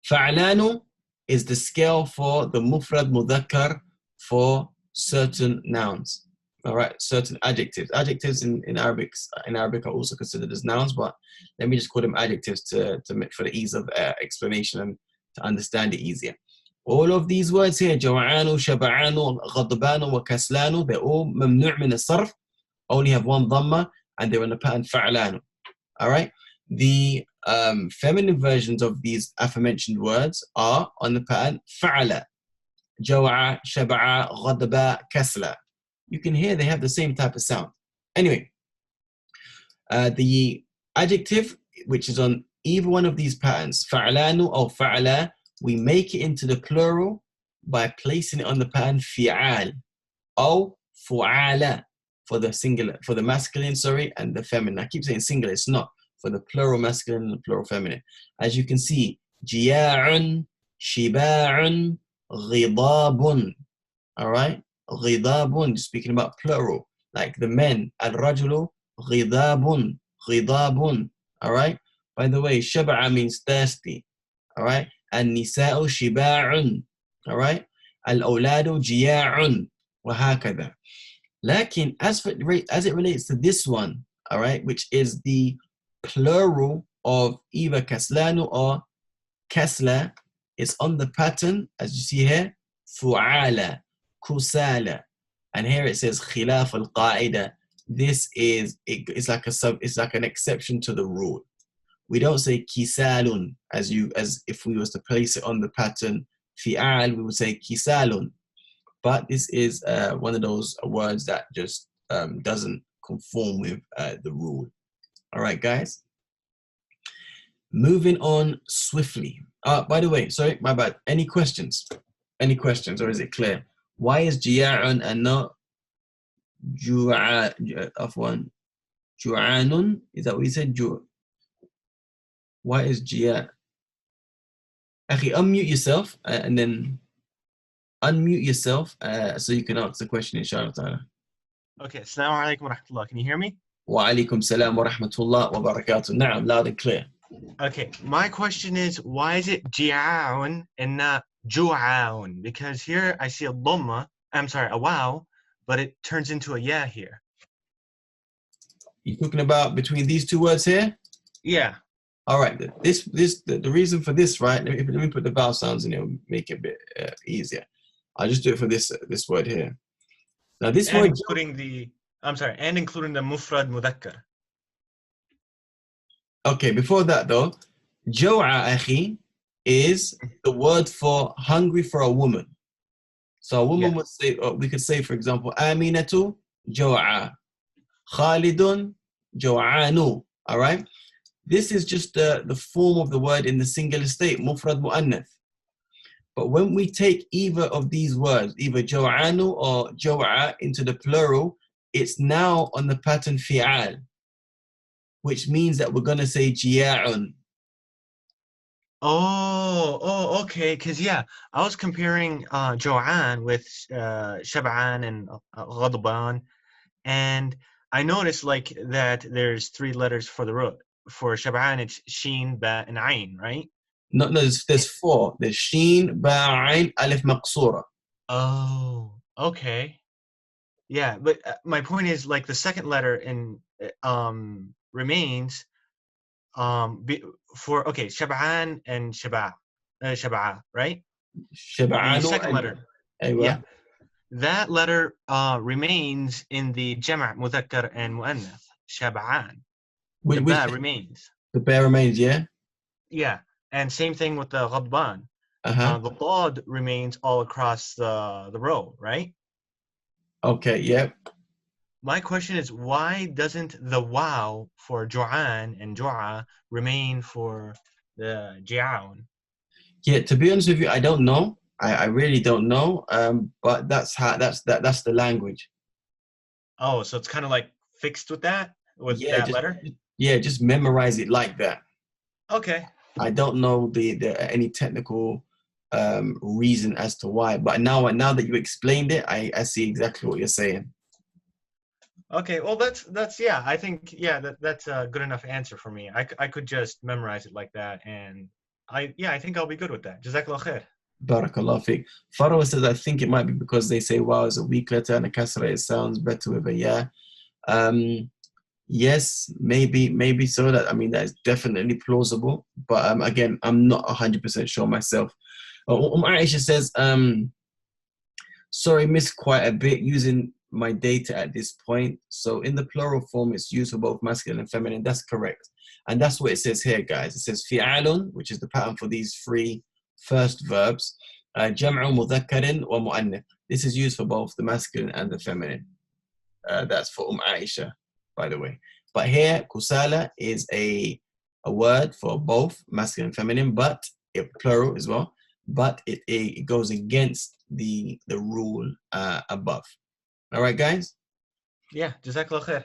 [SPEAKER 1] فعلان is the scale for the mufrad mudhakkar for certain nouns. All right, certain adjectives. Adjectives in Arabic are also considered as nouns, but let me just call them adjectives to make for the ease of explanation and to understand it easier. All of these words here, جوعان, شبعان, غضبان, وكسلان, they're all ممنوع من الصرف, only have one dhamma, and they're in the pattern فعلان. All right. The feminine versions of these aforementioned words are on the pattern فعل, جوع, شبع, غضب, كسل. You can hear they have the same type of sound. Anyway, the adjective which is on either one of these patterns, فعلان or فعلا, we make it into the plural by placing it on the pattern فعال or فعالة for the singular, for the masculine, sorry, and the feminine. I keep saying singular, it's not. For the plural masculine and the plural feminine. As you can see, جياع, شباع, غضاب. All right? غضاب, speaking about plural, like the men. الرجل غضاب, غضاب. All right? By the way, شبع means thirsty. All right? النساء شباع. All right? الأولاد جياع. وهكذا. لكن as it relates to this one, all right, which is the plural of either kaslanu or kasla, it's on the pattern, as you see here, fu'ala, kusala. And here it says khilaf al-qa'ida. This is, it's like an exception to the rule. We don't say kisalun as if we was to place it on the pattern fi'al, we would say kisalun. But this is one of those words that just doesn't conform with the rule. All right, guys. Moving on swiftly. By the way, sorry, my bad. Any questions? Any questions, or is it clear? Why is jiya'un and not afwan, ju'anun? Is that what you said? Why is jiya'? Akhi, unmute yourself and then unmute yourself so you can answer the question, inshallah ta'ala.
[SPEAKER 2] Okay, assalamu alaikum wa rahmatullah. Can you hear me?
[SPEAKER 1] Wa alaikum salam wa rahmatullah wa barakatuh. Na'am, loud and clear.
[SPEAKER 2] Okay, my question is, why is it ji'aun and not ju'aun? Because here I see a wow, but it turns into a ya here.
[SPEAKER 1] You talking about between these two words here?
[SPEAKER 2] Yeah.
[SPEAKER 1] All right. The reason for this, right? Let me put the vowel sounds in it, make it a bit easier. I'll just do it for this word here. Now this
[SPEAKER 2] and
[SPEAKER 1] word,
[SPEAKER 2] including the mufrad mudhakkar.
[SPEAKER 1] Okay, before that though, jo'a akhi is the word for hungry for a woman. So a woman would say, we could say, for example, Aminatu jo'a, Khalidun jo'anu. All right. This is just the form of the word in the singular state, mufrad mu'annath. But when we take either of these words, either jo'anu or jo'a, into the plural, it's now on the pattern fi'al, which means that we're going to say jiya'un.
[SPEAKER 2] Oh, okay. Because, I was comparing Jo'an with Shab'an and Ghadban, and I noticed like that there's 3 letters for the root. For Shab'an, it's Sheen, Ba, and Ain, right?
[SPEAKER 1] No, there's 4. There's Sheen, Ba, Ain, Alif, Maqsura.
[SPEAKER 2] Oh, okay. Yeah, but my point is, like, the second letter in remains for Shab'an and Shab'a, right? The second letter. Yeah. That letter remains in the Jama' Mudhakkar and Mu'annath, Shab'an. The ba remains.
[SPEAKER 1] The ba remains, yeah?
[SPEAKER 2] Yeah. And same thing with the Ghadban. The Dad remains all across the row, right?
[SPEAKER 1] Okay, yep.
[SPEAKER 2] My question is, why doesn't the wow for Jo'an and Jo'a remain for the Ji'aun?
[SPEAKER 1] Yeah, to be honest with you, I don't know. I really don't know, but that's that's the language.
[SPEAKER 2] Oh, so it's kind of like fixed with
[SPEAKER 1] Yeah,
[SPEAKER 2] that
[SPEAKER 1] just
[SPEAKER 2] letter?
[SPEAKER 1] yeah, just memorize it like that.
[SPEAKER 2] Okay.
[SPEAKER 1] I don't know the any technical reason as to why, but now that you explained it, I see exactly what you're saying.
[SPEAKER 2] Okay, well that's yeah, I think yeah, that's a good enough answer for me. I could just memorize it like that, and I think I'll be good with that. Jazakallah khair.
[SPEAKER 1] Barakallah fiqh. Farwa says, I think it might be because they say wow is a weak letter and a kasra, it sounds better with a yeah. Um, yes, maybe so. That I mean, that is definitely plausible. But again, I'm not 100% sure myself. Aisha says, sorry, missed quite a bit using my data at this point. So in the plural form, it's used for both masculine and feminine. That's correct. And that's what it says here, guys. It says fi'alun, which is the pattern for these three first verbs. Jam'u mudhakkarin wa mu'annith. This is used for both the masculine and the feminine. That's for Aisha, by the way. But here, kusala is a word for both masculine and feminine, but plural as well. But it goes against the rule above. All right, guys?
[SPEAKER 2] Yeah, Jazakallah khair.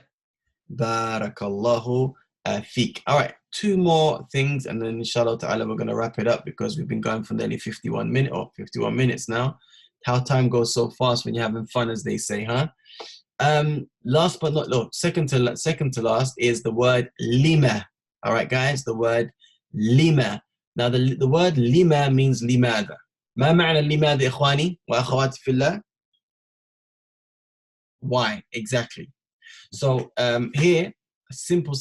[SPEAKER 1] Barakallahu fiqh. All right, two more things, and then inshallah ta'ala, we're going to wrap it up because we've been going for nearly 51 minutes now. How time goes so fast when you're having fun, as they say, huh? Last but not least, second to last is the word lima. All right, guys, the word lima. Now, the word lima means limada. ما معنى لماذا إخواني وأخواتي في الله? Why exactly? So here, a simple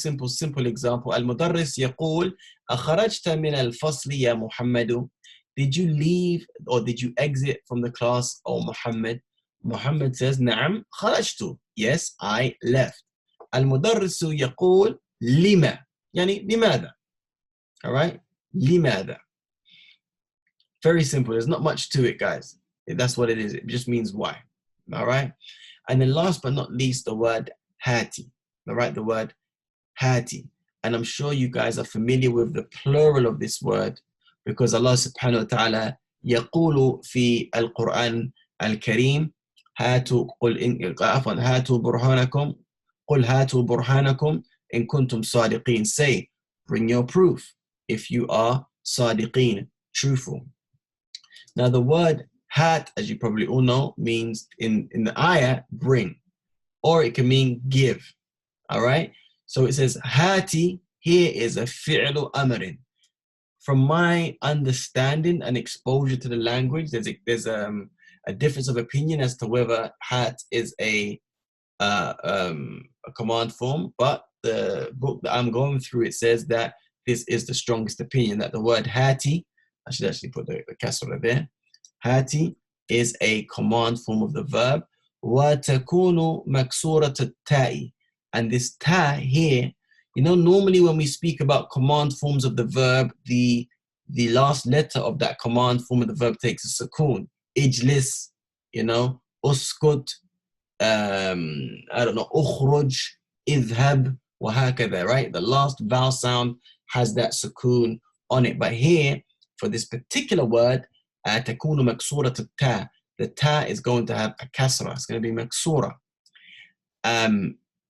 [SPEAKER 1] example. المدرس يقول أخرجت من الفصل يا محمد. Did you leave or did you exit from the class, oh Muhammad? Muhammad says نعم خرجت. Yes, I left. المدرس يقول لما. يعني لماذا? All right? لماذا? Very simple. There's not much to it, guys. That's what it is. It just means why. All right? And then last but not least, the word hati. All right? The word hati. And I'm sure you guys are familiar with the plural of this word because Allah subhanahu wa ta'ala يقول في القرآن الكريم هاتوا هاتوا برهانكم قل هاتوا برهانكم إن كنتم صادقين. Say, bring your proof if you are صادقين, truthful. Now the word hat, as you probably all know, means in the ayah, bring, or it can mean give. All right? So it says hati here is a fi'lu amrin. From my understanding and exposure to the language, there's a difference of opinion as to whether hat is a command form, but the book that I'm going through, it says that this is the strongest opinion, that the word hati, I should actually put the kasra there, hati is a command form of the verb, وَتَكُونُ مَكْسُورَةَ التَّاءِ. And this ta here, you know, normally when we speak about command forms of the verb, the last letter of that command form of the verb takes a sukoon. Ijlis, you know, uskut, I don't know, ukhruj, idhab, wahakadha, right? The last vowel sound has that sukoon on it. But here, for this particular word, تكون مكسورة التاء. The ta is going to have a kasra. It's going to be مكسورة.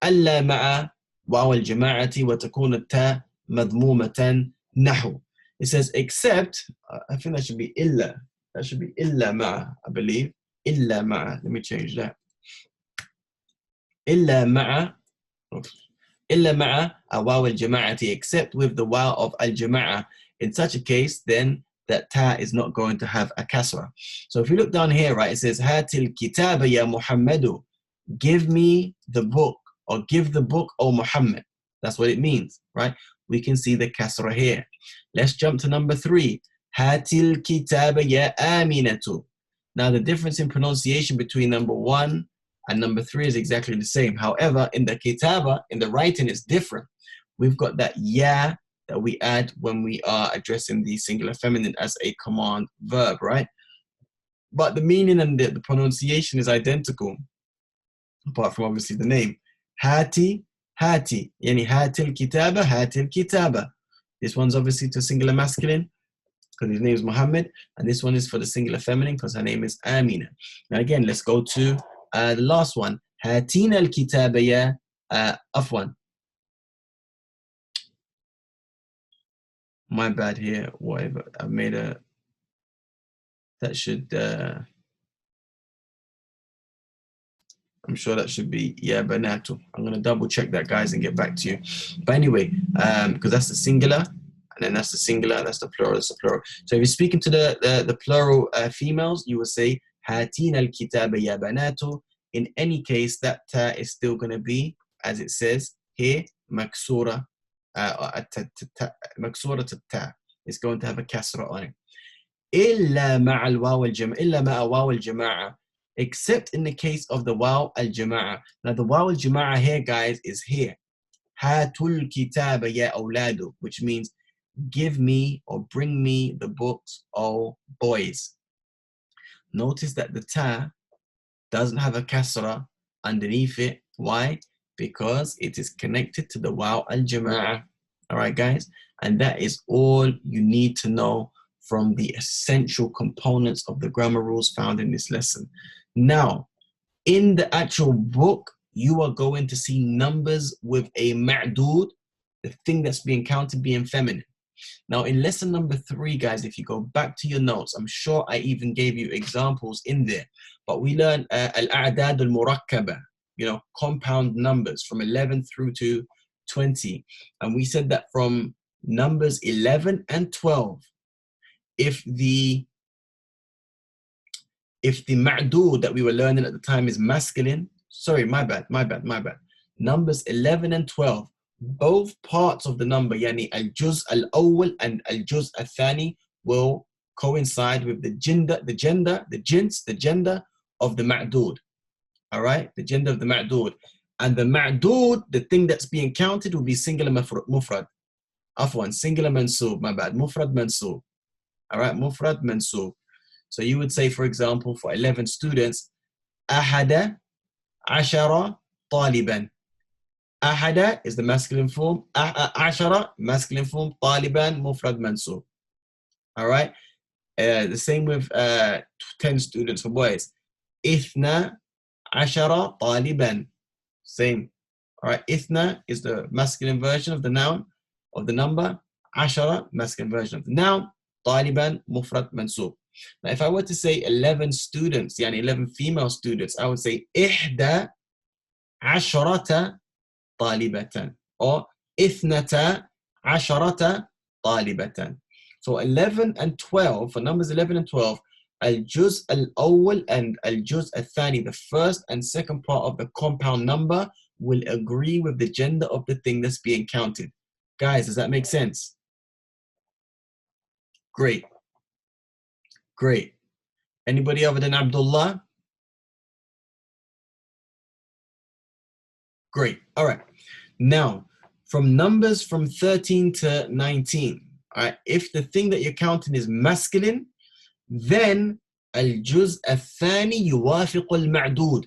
[SPEAKER 1] ألا مع واو الجماعة وتكون التاء مضمومة نحو. It says except, I think that should be إلا. That should be إلا مع, I believe. إلا مع. Let me change that. إلا مع إلا مع واو الجماعة, except with the wow of al-jama'a. In such a case, then that ta is not going to have a kasra. So if you look down here, right, it says Hatil kitaba ya Muhammadu. Give me the book, or give the book, O Muhammad. That's what it means, right? We can see the kasra here. Let's jump to number 3. Hatil kitaba ya Aminatu. Now the difference in pronunciation between number 1 and number 3 is exactly the same. However, in the kitaba, in the writing, it's different. We've got that ya that we add when we are addressing the singular feminine as a command verb, right? But the meaning and the pronunciation is identical, apart from obviously the name. Hati, hati. Yani hatil kitaba, hatil kitaba. This one's obviously to singular masculine. because his name is Muhammad, and this one is for the singular feminine because her name is Amina. Now again, let's go to the last one. هاتينا الكتاب يا عفوا. My bad here. Whatever. I made a. That should. I'm sure that should be banato. I'm gonna double check that, guys, and get back to you. But anyway, because that's the singular, and then that's the singular, and that's the plural. That's the plural. So if you're speaking to the plural females, you will say هاتينا الكتاب يا بنات. In any case, that ta is still gonna be, as it says here, maksura. مكسورة التاء. It's going to have a kasra on it. إلا مع الواو الجماعة. إلا مع واو الجماعة. Except in the case of the waw al-jama'a. Now the waw al-jama'a here, guys, is here. Hatul kitaba ya awladu, which means give me or bring me the books, oh boys. Notice that the ta doesn't have a kasra underneath it. Why? Because it is connected to the waw al-jama'a. All right, guys? And that is all you need to know from the essential components of the grammar rules found in this lesson. Now, in the actual book, you are going to see numbers with a ma'dood, the thing that's being counted being feminine. Now, in lesson number 3, guys, if you go back to your notes, I'm sure I even gave you examples in there, but we learned al-a'dad al-murakkaba, compound numbers from 11 through to 20. And we said that from numbers 11 and 12, if the ma'dood that we were learning at the time is masculine, sorry, my bad. Numbers 11 and 12, both parts of the number, yani al-juz al-awwal and al-juz al-thani, will coincide with the gender of the ma'dood. All right, the gender of the ma'dood. And the ma'dood, the thing that's being counted, will be singular mufrad. Afwan, singular mansoob, my bad. Mufrad mansoob. All right, mufrad mansoob. So you would say, for example, for 11 students, أحد عشر طالبا. أحد is the masculine form. عشرة, masculine form. طالبا, mufrad mansoob. All right. The same with 10 students for boys. إثنى عشر طالبا. Same. All right. إثنى is the masculine version of the noun, of the number. عشرة, masculine version of the noun. طالبا, mufrad mansoob. Now, if I were to say 11 students, yani 11 female students, I would say إحدى عشرة طالبة or إثنتا عشرة طالبة. So 11 and 12, for numbers 11 and 12, al-juz al-awwal and al-juz al-thani, the first and second part of the compound number, will agree with the gender of the thing that's being counted. Guys, does that make sense? Great. Great. Anybody other than Abdullah? Great. All right. Now, from numbers from 13 to 19, all right, if the thing that you're counting is masculine, then al-juz al-thani yuwafiqu al-ma'dood.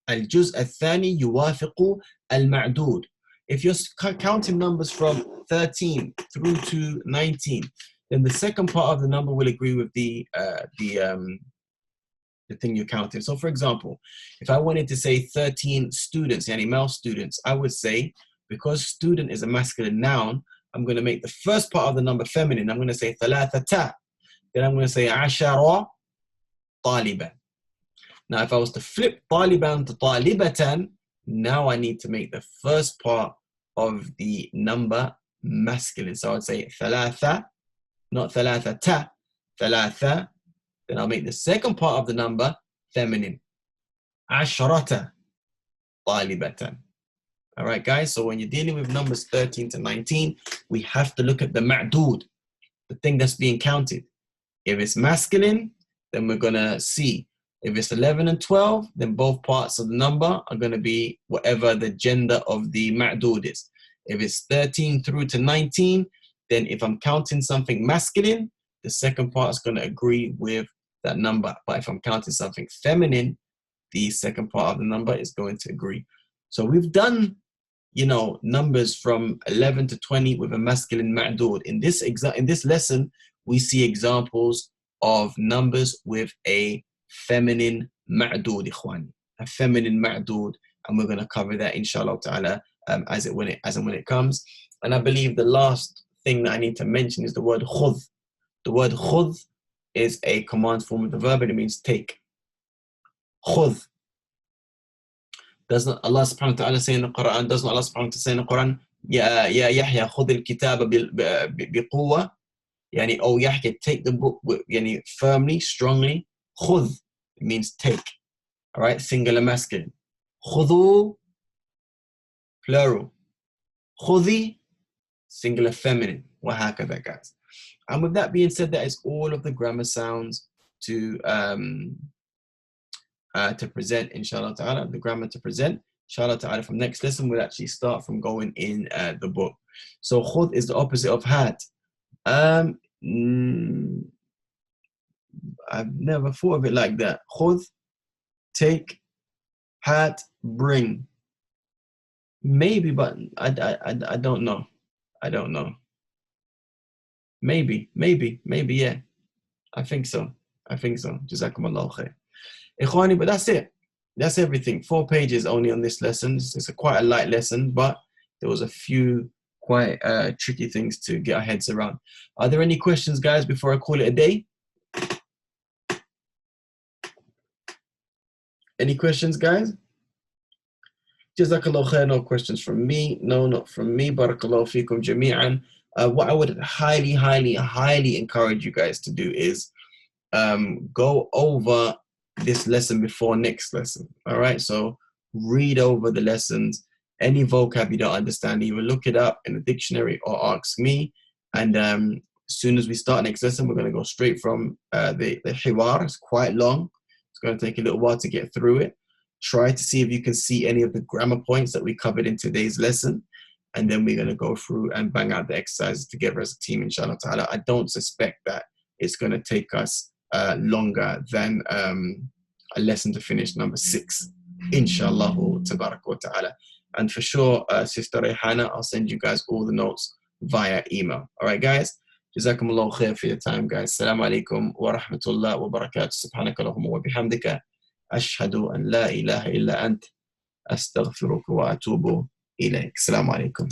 [SPEAKER 1] Al-juz al-thani yuwafiqu al-ma'dood. If you're counting numbers from 13 through to 19, then the second part of the number will agree with the thing you're counting. So for example, if I wanted to say 13 students, yani male students, I would say, because student is a masculine noun, I'm going to make the first part of the number feminine. I'm going to say ثلاثة. Then I'm going to say عشرة طالبا. Now if I was to flip طالبا to طالبة, now I need to make the first part of the number masculine. So I would say ثلاثة, not ثلاثة, ثلاثة. Then I'll make the second part of the number feminine. عشرة طالبة. All right, guys. So when you're dealing with numbers 13 to 19, we have to look at the ma'dood, the thing that's being counted. If it's masculine, then we're going to see. If it's 11 and 12, then both parts of the number are going to be whatever the gender of the ma'dood is. If it's 13 through to 19, then if I'm counting something masculine, the second part is going to agree with that number. But if I'm counting something feminine, the second part of the number is going to agree. So we've done, numbers from 11 to 20 with a masculine ma'dood. In this lesson, we see examples of numbers with a feminine ma'dood, ikhwan. A feminine ma'dood, and we're going to cover that inshallah ta'ala as and when it comes. And I believe the last thing that I need to mention is the word khudh. The word khudh is a command form of the verb, and it means take. Khudh. Doesn't Allah subhanahu wa ta'ala say in the Quran, doesn't Allah subhanahu wa ta'ala say in the Quran, Ya Yahya khudh al-kitaba biquwwa, yani, oh Yahya, take the book yani, firmly, strongly. Khudh, it means take. All right, singular masculine. Khudhu, plural. Khudhi, singular feminine. Wahakadha, guys. And with that being said, that is all of the grammar sounds to present, inshallah ta'ala, the grammar to present. Inshallah ta'ala, from next lesson, we'll actually start from going in the book. So khud is the opposite of had. I've never thought of it like that. Khud, take, had, bring. Maybe, but I don't know. I don't know. Maybe, yeah. I think so. Jazakumullahu khair. Ikhwani, but that's it. That's everything. 4 pages only on this lesson. It's quite a light lesson, but there was a few quite tricky things to get our heads around. Are there any questions, guys, before I call it a day? Any questions, guys? Jazakallah khair. No questions from me. No, not from me. Barakallahu feekum jami'an. What I would highly encourage you guys to do is go over this lesson before next lesson. All right, so read over the lessons. Any vocab you don't understand, either look it up in the dictionary or ask me. And as soon as we start next lesson, we're going to go straight from the hiwar. It's quite long. It's going to take a little while to get through it. Try to see if you can see any of the grammar points that we covered in today's lesson. And then we're going to go through and bang out the exercises together as a team, inshallah ta'ala. I don't suspect that it's going to take us longer than a lesson to finish number 6, inshallah tabarak wa ta'ala. And for sure, Sister Rayhana, I'll send you guys all the notes via email. All right, guys? Jazakumullahu khair for your time, guys. Assalamu alaikum wa rahmatullah wa barakatuh. Subhanaka Allahumma wa bihamdika. Ashhadu an la ilaha illa ant. Astaghfiruka wa atubu ilayk. Assalamu alaikum.